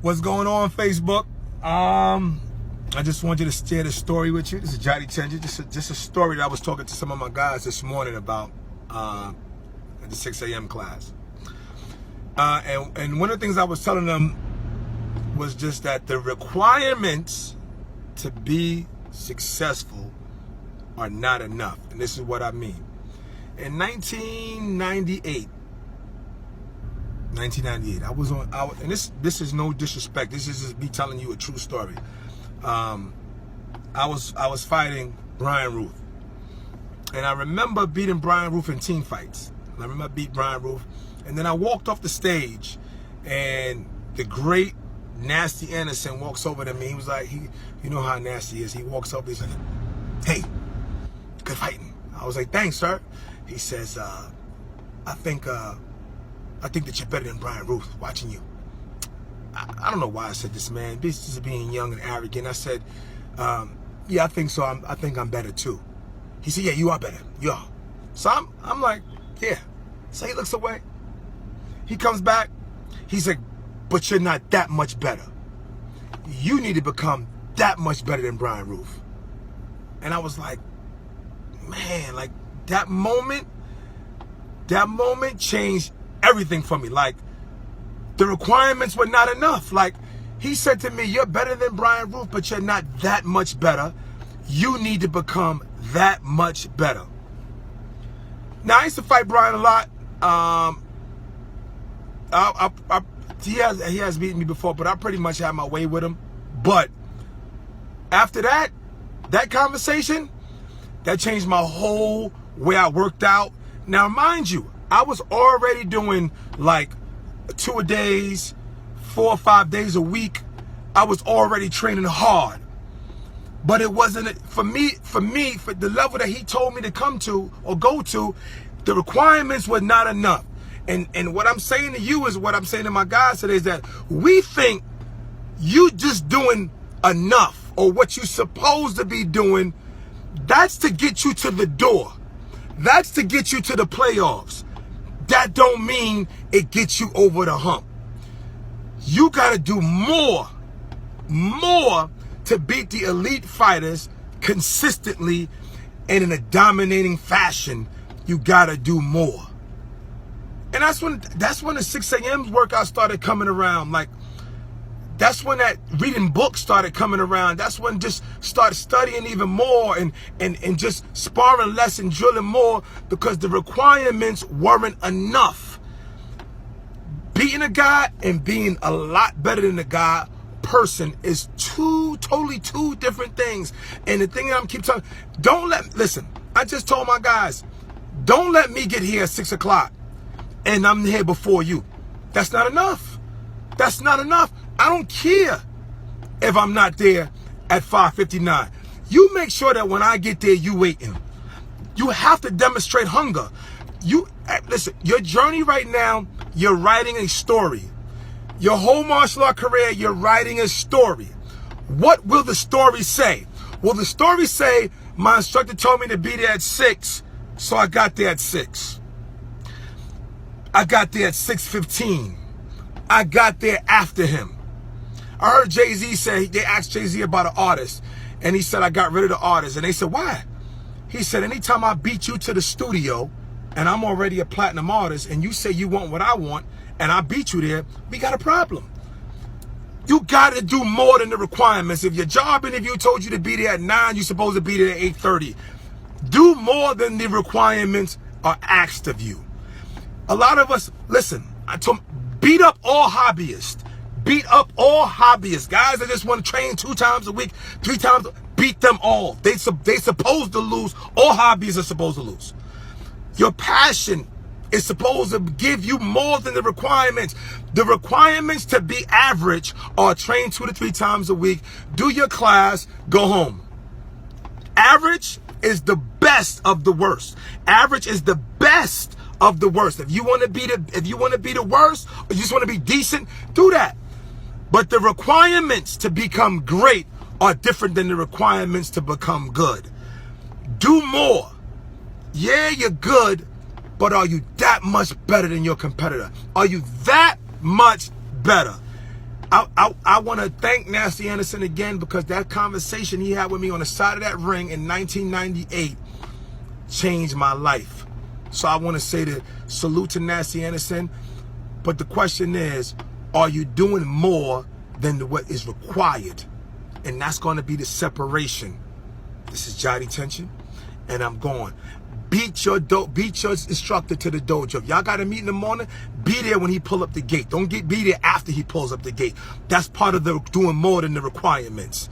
What's going on, Facebook? I just wanted to share this story with you. This is Jadireqsnotenough. Just a story that I was talking to some of my guys this morning about at the 6 a.m. class. And one of the things I was telling them was just that the requirements to be successful are not enough. And this is what I mean. In 1998, and this is no disrespect. This is just me telling you a true story. I was fighting Brian Ruth, and I remember beating Brian Ruth in team fights. I remember I beat Brian Ruth, and then I walked off the stage, and the great Nasty Anderson walks over to me. He was like, you know how nasty he is. He walks up, he's like, "Hey, good fighting." I was like, "Thanks, sir." He says, I think that you're better than Brian Ruth, watching you." I don't know why I said this, man. This is being young and arrogant. I said, yeah, I think so. I think I'm better too. He said, "Yeah, you are better. You are." So I'm like, yeah. So he looks away. He comes back. He's like, "But you're not that much better. You need to become that much better than Brian Ruth." And I was like, man, like that moment changed everything for me. Like, the requirements were not enough. Like, he said to me, "You're better than Brian Ruth, but you're not that much better. You need to become that much better." Now, I used to fight Brian a lot. He has beaten me before, but I pretty much had my way with him. But after that conversation, that changed my whole way I worked out. Now, mind you, I was already doing like 2-a-days, 4 or 5 days a week. I was already training hard. But it wasn't, for the level that he told me to come to or go to, the requirements were not enough. And what I'm saying to you is what I'm saying to my guys today is that we think you just doing enough, or what you're supposed to be doing. That's to get you to the door. That's to get you to the playoffs. That don't mean it gets you over the hump. You got to do more to beat the elite fighters consistently and in a dominating fashion. You got to do more. And that's when the 6 a.m. workout started coming around. Like, that's when that reading books started coming around. That's when just start studying even more and just sparring less and drilling more, because the requirements weren't enough. Beating a guy and being a lot better than the guy person is totally two different things. And the thing that I'm keep telling, listen, I just told my guys, don't let me get here at 6 o'clock and I'm here before you. That's not enough. That's not enough. I don't care if I'm not there at 5:59. You make sure that when I get there, you waiting. You have to demonstrate hunger. Listen, your journey right now, you're writing a story. Your whole martial art career, you're writing a story. What will the story say? Will the story say, my instructor told me to be there at 6, so I got there at 6. I got there at 6:15. I got there after him. I heard Jay-Z say, they asked Jay-Z about an artist, and he said, "I got rid of the artist." And they said, "Why?" He said, "Anytime I beat you to the studio, and I'm already a platinum artist, and you say you want what I want, and I beat you there, we got a problem." You got to do more than the requirements. If your job interview told you to be there at 9, you're supposed to be there at 8:30. Do more than the requirements are asked of you. A lot of us, listen, I told them, beat up all hobbyists. Beat up all hobbyists. Guys that just want to train 2 times a week, 3 times, beat them all. They supposed to lose. All hobbyists are supposed to lose. Your passion is supposed to give you more than the requirements. The requirements to be average are train 2 to 3 times a week, do your class, go home. Average is the best of the worst. Average is the best of the worst. If you want to be the worst, or you just want to be decent, do that. But the requirements to become great are different than the requirements to become good. Do more. Yeah, you're good, but are you that much better than your competitor? Are you that much better? I want to thank Nasty Anderson again, because that conversation he had with me on the side of that ring in 1998 changed my life. So I want to say that salute to Nasty Anderson. But the question is, are you doing more than what is required? And that's going to be the separation. This is Jody Tension, and I'm going. Beat your instructor to the dojo. Y'all got to meet in the morning. Be there when he pull up the gate. Don't be there after he pulls up the gate. That's part of the doing more than the requirements.